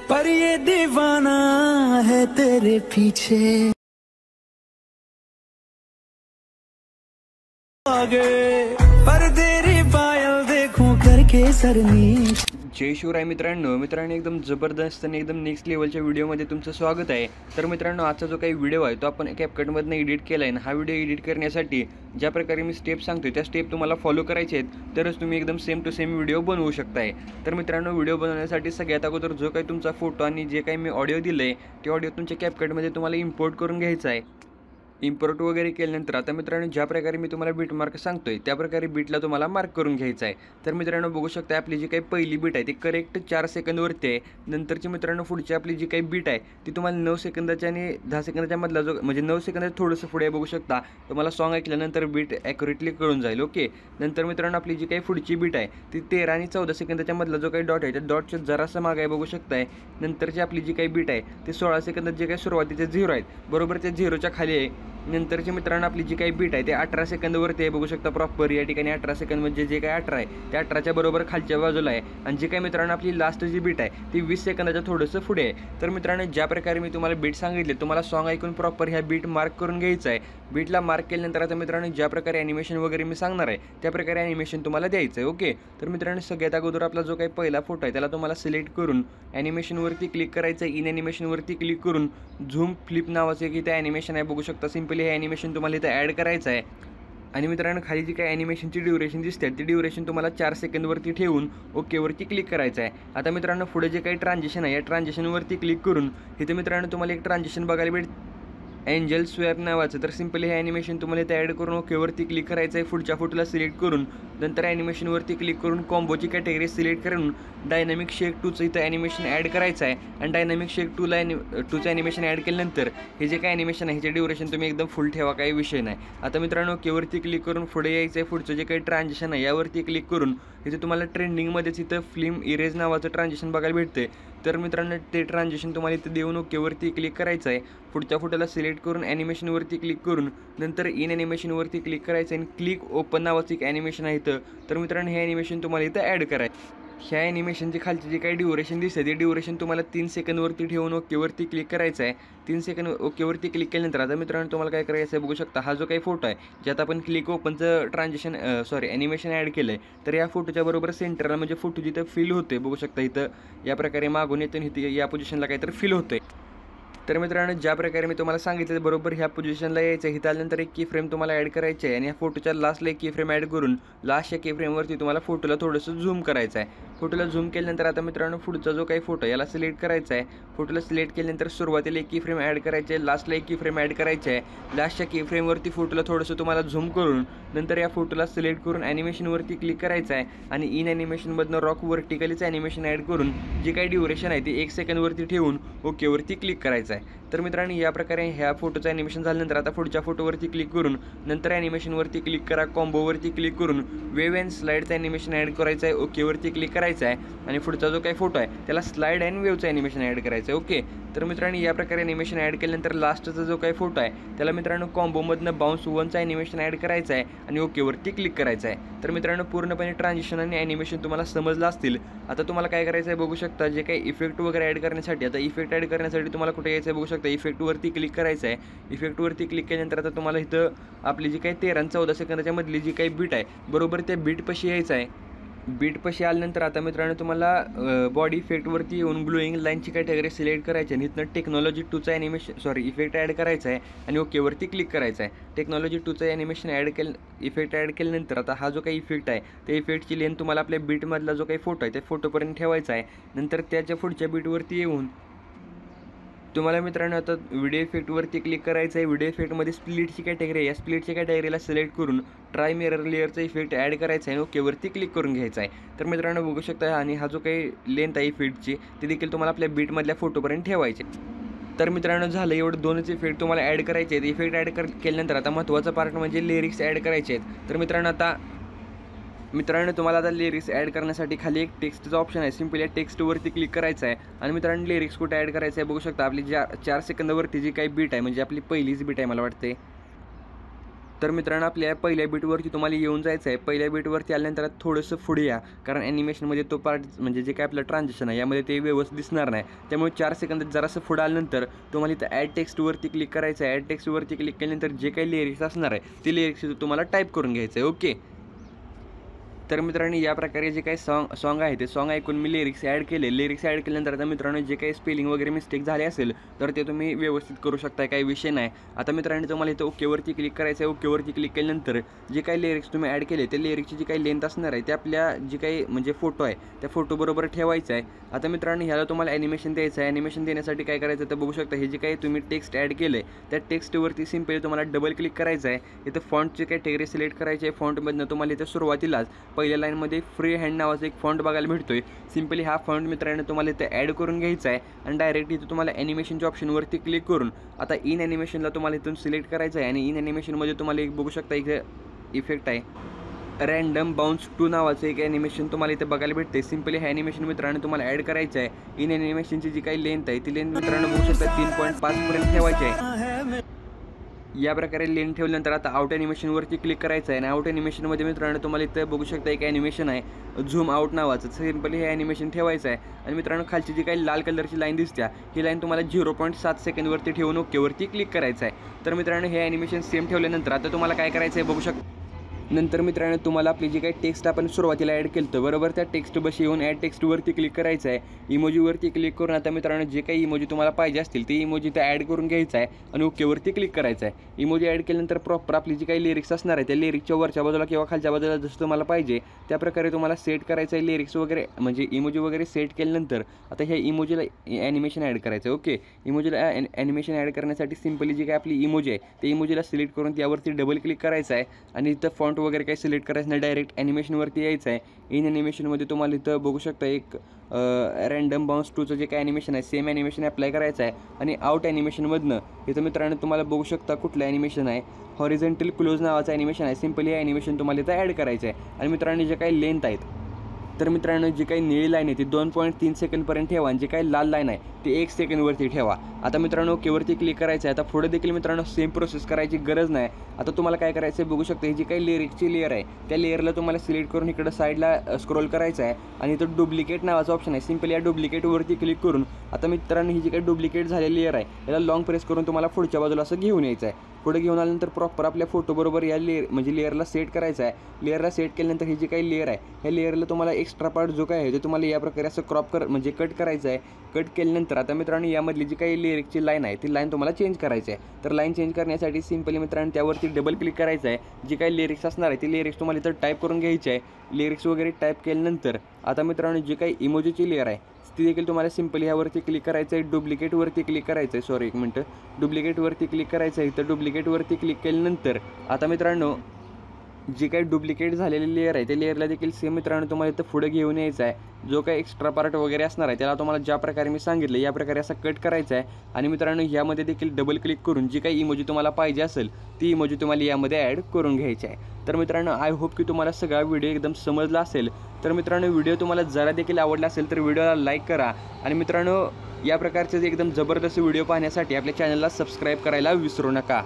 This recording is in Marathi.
पर ये दीवाना है तेरे पीछे आगे, पर तेरी पायल देखूं करके सरनी। जय शिवराय मित्रांनो एकदम जबरदस्त आणि एकदम नेक्स्ट लेवलच्या व्हिडिओमध्ये तुमचं स्वागत आहे। तर मित्रांनो आजचा जो काही व्हिडिओ आहे तो आपण कॅपकटमधून एडिट केला आहे। हा व्हिडिओ एडिट करण्यासाठी ज्या प्रकारे मी स्टेप सांगतोय त्या स्टेप तुम्हाला फॉलो करायचे आहेत तरच तुम्ही एकदम सेम टू सेम व्हिडिओ बनवू शकताय। तर मित्रांनो व्हिडिओ बनवण्यासाठी सगळ्यात अगोदर जो काही तुमचा फोटो आणि जे काही मी ऑडिओ दिले ते ऑडिओ तुमच्या कॅपकटमध्ये तुम्हाला इम्पोर्ट करून घ्यायचा आहे। इम्पोर्ट वगैरे केल्यानंतर आता मित्रांनो ज्या प्रकारे मी तुम्हाला बीट मार्क सांगतोय त्या प्रकारे बीटला तुम्हाला मार्क करून घ्यायचा आहे। तर मित्रांनो बघू शकता आपली जी काही पहिली बीट आहे ती करेक्ट 4 सेकंदवरती आहे। नंतरची मित्रांनो पुढची आपली जी काही बीट आहे ती तुम्हाला 9 सेकंदाच्या आणि 10 सेकंदाच्या मधला जो म्हणजे 9 सेकंदात थोडंसं पुढे बघू शकता। तुम्हाला सॉन्ग ऐकल्यानंतर बीट ॲक्युरेटली कळून जाईल। ओके, नंतर मित्रांनो आपली जी काही पुढची बीट आहे ती 13 आणि 14 सेकंदाच्या मधला जो काही डॉट आहे त्या डॉटच्या जरासा मागे आहे बघू शकताय। नंतरची आपली जी काही बीट आहे ती 16 सेकंदात जे काही सुरुवातीचे 0 आहेत बरोबर त्या 0च्या खाली आहे। नंतरची मित्रांनो आपली जी काही बीट आहे ते 18 सेकंदवरती आहे बघू शकता प्रॉपर। या ठिकाणी 18 सेकंद म्हणजे जे काही 18 आहे त्या 18च्या बरोबर खालच्या बाजूला आहे। आणि जी काही मित्रांनो आपली लास्ट जी बीट आहे ती 20 सेकंदाच्या थोडंसं पुढे आहे। तर मित्रांनो ज्या प्रकारे मी तुम्हाला बीट सांगितले तुम्हाला सॉन्ग ऐकून प्रॉपर ह्या बीट मार्क करून घ्यायचं आहे। बीटला मार्क केल्यानंतर आता मित्रांनो ज्या प्रकारे ॲनिमेशन वगैरे मी सांगणार आहे त्या प्रकारे ॲनिमेशन तुम्हाला द्यायचं आहे। ओके, तर मित्रांनो सगळ्यात अगोदर आपला जो काही पहिला फोटो आहे त्याला तुम्हाला सिलेक्ट करून ॲनिमेशनवरती क्लिक करायचं आहे। इन ॲनिमेशनवरती क्लिक करून झूम फ्लिप नावाचं की ते ॲनिमेशन आहे बघू शकता। सिम्पली हे ॲनिमेशन तुम्हाला इथं ॲड करायचं आहे। आणि मित्रांनो खाली जी काही ॲनिमेशनची ड्युरेशन दिसते ती ड्युरेशन तुम्हाला 4 सेकंदवरती ठेवून ओकेवरती क्लिक करायचं आहे। आता मित्रांनो पुढे जे काही ट्रान्झिशन आहे या ट्रान्झिशनवरती क्लिक करून इथे मित्रांनो तुम्हाला एक ट्रान्झिशन बघायला भेटतं एंजल स्वॅप नावाचं। तर सिम्पली हे ॲनिमेशन तुम्हाला इथे ॲड करून ओकेवरती क्लिक करायचं आहे। पुढच्या फोटोला सिलेक्ट करून नंतर ॲनिमेशनवरती क्लिक करून कॉम्बोची कॅटेगरी सिलेक्ट करून डायनामिक शेक 2चं इथं ॲनिमेशन ॲड करायचं आहे। आणि डायनामिक शेक 2चं ॲनिमेशन ॲड केल्यानंतर हे जे काही ॲनिमेशन आहे ह्याचे ड्युरेशन तुम्ही एकदम फुल ठेवा, काही विषय नाही। आता मित्रांनो ओकेवरती क्लिक करून पुढे यायचं आहे। पुढचं जे काही ट्रान्झिशन आहे यावरती क्लिक करून इथे तुम्हाला ट्रेंडिंगमध्येच इथं फिल्म इरेज नावाचं ट्रान्झिशन बघायला भेटते। तर मित्रांनो ते ट्रान्झिशन तुम्हाला इथं देऊन ओकेवरती क्लिक करायचं आहे। पुढच्या फोटोला सिलेक्ट करून ॲनिमेशनवरती क्लिक करून नंतर इन ॲनिमेशनवरती क्लिक करायचं आणि क्लिक ओपन नावाचं एक ॲनिमेशन आहे इथं। तर मित्रांनो हे ॲनिमेशन तुम्हाला इथं ॲड करायचं। ह्या ॲनिमेशनची खालची जी काही ड्युरेशन दिसते ते ड्युरेशन तुम्हाला 3 सेकंदवरती ठेवून ओकेवरती क्लिक करायचं आहे। 3 सेकंद ओकेवरती क्लिक केल्यानंतर आता मित्रांनो तुम्हाला काय करायचं आहे बघू शकता। हा जो काही फोटो आहे ज्यात आपण क्लिक ओपनचं ॲनिमेशन ॲड केलं आहे तर या फोटोच्या बरोबर सेंटरला म्हणजे फोटो जिथं फिल होते बघू शकता इथं या प्रकारे मागून येते इथे या पोझिशनला काहीतरी फिल होते। तर मित्रांनो ज्या प्रकारे मी तुम्हाला सांगितलं बरोबर ह्या पोझिशनला यायचं आहे। त्यानंतर एक की फ्रेम तुम्हाला ॲड करायची आहे आणि ह्या फोटोच्या लास्टला एक की फ्रेम ॲड करून लास्टच्या की फ्रेमवरती तुम्हाला फोटोला थोडंसं झूम करायचं आहे। फोटोला झूम केल्यानंतर आता मित्रांनो पुढचा जो काही फोटो याला सिलेक्ट करायचा आहे। फोटोला सिलेक्ट केल्यानंतर सुरुवातीला एक की फ्रेम ॲड करायची आहे, लास्टला एक की फ्रेम ॲड करायची आहे। लास्टच्या की फ्रेमवरती फोटोला थोडंसं तुम्हाला झूम करून नंतर या फोटोला सिलेक्ट करून ॲनिमेशनवरती क्लिक करायचं आहे आणि इन ॲनिमेशनमधनं रॉक व्हर्टिकलीचं ॲनिमेशन ॲड करून जी काही ड्युरेशन आहे ती 1 सेकंदवरती ठेवून ओकेवरती क्लिक करायचं आहे। तर मित्रांनो या प्रकारे ह्या फोटोचं ॲनिमेशन झाल्यानंतर आता पुढच्या फोटोवरती क्लिक करून नंतर ॲनिमेशनवरती क्लिक करा, कॉम्बोवरती क्लिक करून वेव्ह अँड स्लाईडचं ॲनिमेशन ॲड करायचं आहे। ओकेवरती क्लिक करायचं आहे आणि पुढचा जो काही फोटो आहे त्याला स्लाईड अँड वेव्हचं ॲनिमेशन ॲड करायचं आहे। ओके, तर मित्रांनो या प्रकारे ॲनिमेशन ॲड केल्यानंतर लास्टचा जो काही फोटो आहे त्याला मित्रांनो कॉम्बोमधनं बाउन्स 1चं ॲनिमेशन ॲड करायचं आहे आणि ओकेवरती क्लिक करायचं आहे। तर मित्रांनो पूर्णपणे ट्रान्झिशन आणि ॲनिमेशन तुम्हाला समजलं असतील। आता तुम्हाला काय करायचं आहे बघू शकता। जे काही इफेक्ट वगैरे ॲड करण्यासाठी आता इफेक्ट ॲड करण्यासाठी तुम्हाला कुठे यायचं आहे बघू शकता। इफेक्टवरती क्लिक करायचं आहे। इफेक्टवरती क्लिक केल्यानंतर आता तुम्हाला इथं आपली जी काही 13 आणि 14 सेकंदाच्या मधली जी काही बीट आहे बरोबर त्या बीटपाशी यायचं आहे। बीटपाशी आल्यानंतर आता मित्रांनो तुम्हाला बॉडी इफेक्टवरती येऊन ग्लोईंग लाईनची कॅटेगरी सिलेक्ट करायची आणि इथनं टेक्नॉलॉजी 2चा इफेक्ट ॲड करायचा आहे आणि ओकेवरती क्लिक करायचं आहे। टेक्नॉलॉजी 2चं ॲनिमेशन इफेक्ट ॲड केल्यानंतर आता हा जो काही इफेक्ट आहे त्या इफेक्टची लेंथ तुम्हाला आपल्या बीटमधला जो काही फोटो आहे त्या फोटोपर्यंत ठेवायचा आहे। नंतर त्याच्या पुढच्या बीटवरती येऊन तुम्हाला मित्रांनो आता व्हिडिओ इफेक्टवरती क्लिक करायचं आहे। व्हिडिओ इफेक्टमध्ये स्प्लिटची कॅटेगरी आहे, या स्प्लिटच्या कॅटेगरीला सिलेक्ट करून ट्राय मिरर लेअरचा इफेक्ट ॲड करायचा आहे आणि ओकेवरती क्लिक करून घ्यायचा आहे। तर मित्रांनो बघू शकता आणि हा जो काही लेंथ आहे इफेक्टची ती देखील तुम्हाला आपल्या बीटमधल्या फोटोपर्यंत ठेवायचे। तर मित्रांनो झालं एवढं, दोनच इफेक्ट तुम्हाला ॲड करायचे आहेत। इफेक्ट ॲड केल्यानंतर आता महत्त्वाचा पार्ट म्हणजे लिरिक्स ॲड करायचे आहेत। तर मित्रांनो तुम्हाला आता लिरिक्स ॲड करण्यासाठी खाली एक टेक्स्टचा ऑप्शन आहे, सिम्पली या टेक्स्टवरती क्लिक करायचं आहे आणि मित्रांनो लिरिक्स कुठे ॲड करायचं आहे बघू शकता। आपली 4 सेकंदावरती जी काही बीट आहे म्हणजे आपली पहिलीच बीट आहे मला वाटते तर मित्रांनो आपल्या पहिल्या बीटवरती तुम्हाला येऊन जायचं आहे. पहिल्या बीटवरती आल्यानंतर थोडंसं पुढे या, कारण ॲनिमेशनमध्ये तो पार्ट म्हणजे जे काय आपलं ट्रान्झिशन आहे यामध्ये ते व्यवस्थित दिसणार नाही. त्यामुळे 4 सेकंदात जरासं पुढं आल्यानंतर तुम्हाला इथं ॲड टेक्स्टवरती क्लिक करायचं आहे. ॲड टेक्स्टवरती क्लिक केल्यानंतर जे काही लिरिक्स असणार आहे ते लिरिक्स तुम्हाला टाईप करून घ्यायचं आहे. ओके. तर मित्रांनो या प्रकारे जे काही सॉन्ग आहे ते सॉन्ग ऐकून मी लिरिक्स ॲड केले. लिरिक्स ॲड केल्यानंतर आता मित्रांनो जे काही स्पेलिंग वगैरे मिस्टेक झाले असेल तर ते तुम्ही व्यवस्थित करू शकता, काही विषय नाही. आता मित्रांनो तुम्हाला इथं ओकेवरती क्लिक करायचं आहे. ओकेवरती क्लिक केल्यानंतर जे काही लिरिक्स तुम्ही ॲड केले ते लिरिक्सची जी काही लेंथ असणार आहे ते आपल्या जी काही म्हणजे फोटो आहे त्या फोटोबरोबर ठेवायचं आहे. आता मित्रांनो ह्याला तुम्हाला ॲनिमेशन द्यायचं आहे. ॲनिमेशन देण्यासाठी काय करायचं तर बघू शकता, हे जे काही तुम्ही टेक्स्ट ॲड केलं आहे त्या टेक्स्टवरती सिम्पली तुम्हाला डबल क्लिक करायचं आहे. इथं फॉन्टची कॅटेगरी सिलेक्ट करायची आहे. फॉन्टमधनं तुम्हाला इथं सुरुवातीलाच पहिल्या लाईनमध्ये फ्री हँड नावाचा एक फॉन्ट बघायला भेटतोय. सिम्पली हा फॉन्ट मित्रांनो तुम्हाला इथे ॲड करून घ्यायचा आहे आणि डायरेक्ट इथं तुम्हाला ॲनिमेशनच्या ऑप्शनवरती क्लिक करून आता इन ॲनिमेशनला तुम्हाला इथून सिलेक्ट करायचं आहे. आणि इन ॲनिमेशनमध्ये तुम्हाला एक बघू शकता एक इफेक्ट आहे, रँडम बाउन्स 2 नावाचं एक ॲनिमेशन तुम्हाला इथे बघायला भेटते. सिम्पली हे ॲनिमेशन मित्रांनो तुम्हाला ॲड करायचं आहे. इन ॲनिमेशनची जी काही लेंथ आहे ती लेंथ मित्रांनो बघू शकता 3.5 पर्यंत ठेवायची आहे. या प्रकारे लेन ठेवल्यानंतर आता आउट ॲनिमेशनवरती क्लिक करायचं आहे. आणि आउट ॲनिमेशनमध्ये मित्रांनो तुम्हाला इथं बघू शकता एक ॲनिमेशन आहे झूम आउट नावाचं. सिम्पली हे ॲनिमेशन ठेवायचं आहे. आणि मित्रांनो खालची जी काही लाल कलरची लाईन दिसते ही लाईन तुम्हाला 0.7 सेकंदवरती ठेवून ओकेवरती क्लिक करायचं आहे. तर मित्रांनो हे ॲनिमेशन सेम ठेवल्यानंतर आता तुम्हाला काय करायचं आहे बघू शकता. नंतर मित्रांनो तुम्हाला आपली जी काही टेक्स्ट आपण सुरुवातीला ॲड केलं होतं बरोबर, त्या टेक्स्ट बशी येऊन ॲड टेक्स्टवरती क्लिक करायचं आहे. इमोजीवरती क्लिक करून आता मित्रांनो जे काही इमोजी तुम्हाला पाहिजे असतील ते इमोजी ते ॲड करून घ्यायचं आहे आणि ओकेवरती क्लिक करायचं आहे. इमोजी ॲड केल्यानंतर प्रॉपर आपली जी काही लिरिक्स असणार आहे त्या लिरिक्सच्या वरच्या बाजूला किंवा खालच्या बाजूला जसं तुम्हाला पाहिजे त्या प्रकारे तुम्हाला सेट करायचं आहे. लिरिक्स वगैरे म्हणजे इमोजी वगैरे सेट केल्यानंतर आता ह्या इमोजीला ॲनिमेशन ॲड करायचं आहे. ओके. इमोजीला ॲनिमेशन ॲड करण्यासाठी सिम्पली जी काही आपली इमोजी आहे ते इमोजीला सिलेक्ट करून त्यावरती डबल क्लिक करायचं आहे आणि इथं फॉन्ट वगैरे काही सिलेक्ट करायचं नाही, डायरेक्ट ॲनिमेशनवरती यायचं आहे. इन ॲनिमेशनमध्ये तुम्हाला इथं बघू शकता एक रँडम बाउन्स 2चं जे काही ॲनिमेशन आहे सेम ॲनिमेशन अप्लाय करायचं आहे. आणि आउट ॲनिमेशनमधनं इथं मित्रांनो तुम्हाला बघू शकता कुठलं ॲनिमेशन आहे, हॉरिझॉन्टल क्लोज नावाचं ॲनिमेशन आहे. सिम्पली हे ॲनिमेशन तुम्हाला इथं ॲड करायचं आहे. आणि मित्रांनो जे काही लेंथ आहेत तर मित्रांनो जी काही निळी लाईन आहे ती 2.3 सेकंदपर्यंत ठेवा आणि जी काही लाल लाईन आहे ती 1 सेकंदवरती ठेवा. आता मित्रांनो ओकेवरती क्लिक करायचं आहे. आता पुढे देखील मित्रांनो सेम प्रोसेस करायची गरज नाही. आता तुम्हाला काय करायचं आहे बघू शकता, ही जी काही लिरिक्सची लेअर आहे त्या लेअरला तुम्हाला सिलेक्ट करून इकडं साईडला स्क्रोल करायचं आहे आणि इथं डुप्लिकेट नावाचं ऑप्शन आहे. सिम्पली या डुप्लिकेटवरती क्लिक करून आता मित्रांनो ही जी काही डुप्लिकेट झालेली लेअर आहे याला लॉंग प्रेस करून तुम्हाला पुढच्या बाजूला असं घेऊन यायचं आहे. पुढे घेऊन आल्यानंतर प्रॉपर आपल्या फोटोबरोबर या लेअरला सेट करायचं आहे. लेअरला सेट केल्यानंतर ही जी काही लेअर आहे ह्या लेअरला तुम्हाला एक्स्ट्रा पार्ट जो काय आहे ते तुम्हाला या प्रकारे असं क्रॉप म्हणजे कट करायचं आहे. कट केल्यानंतर आता मित्रांनो यामधली जी काही लिरिक्सची लाईन आहे ती लाईन तुम्हाला चेंज करायची आहे. तर लाईन चेंज करण्यासाठी सिम्पली मित्रांनो त्यावरती डबल क्लिक करायचं आहे. जी काही लिरिक्स असणार आहे ती लिरिक्स तुम्हाला इथं टाईप करून घ्यायची आहे. लिरिक्स वगैरे टाईप केल्यानंतर आता मित्रांनो जी काही इमोजीची लेअर आहे ती देखील तुम्हाला सिम्पली ह्यावरती क्लिक करायचं आहे. डुप्लिकेटवरती क्लिक करायचं आहे. सॉरी एक मिनटं, डुप्लिकेटवरती क्लिक करायचं आहे. इथं डुप्लिकेटवरती क्लिक केल्यानंतर आता मित्रांनो जी काही डुप्लिकेट झालेली लेअर आहे त्या लेअरला देखील सेम मित्रांनो तुम्हाला इथं पुढे घेऊन यायचं आहे. जो काही एक्स्ट्रा पार्ट वगैरे असणार आहे त्याला तुम्हाला ज्या प्रकारे मी सांगितलं या प्रकारे असा कट करायचा आहे. आणि मित्रांनो यामध्ये देखील डबल क्लिक करून जी काही इमोजी तुम्हाला पाहिजे असेल ती इमोजी तुम्हाला यामध्ये ॲड करून घ्यायची आहे. तर मित्रांनो आय होप की तुम्हाला सगळा व्हिडिओ एकदम समजला असेल. तर मित्रांनो व्हिडिओ तुम्हाला जरा देखील आवडला असेल तर व्हिडिओला लाईक करा. आणि मित्रांनो या प्रकारचे एकदम जबरदस्त व्हिडिओ पाहण्यासाठी आपल्या चॅनलला सबस्क्राईब करायला विसरू नका.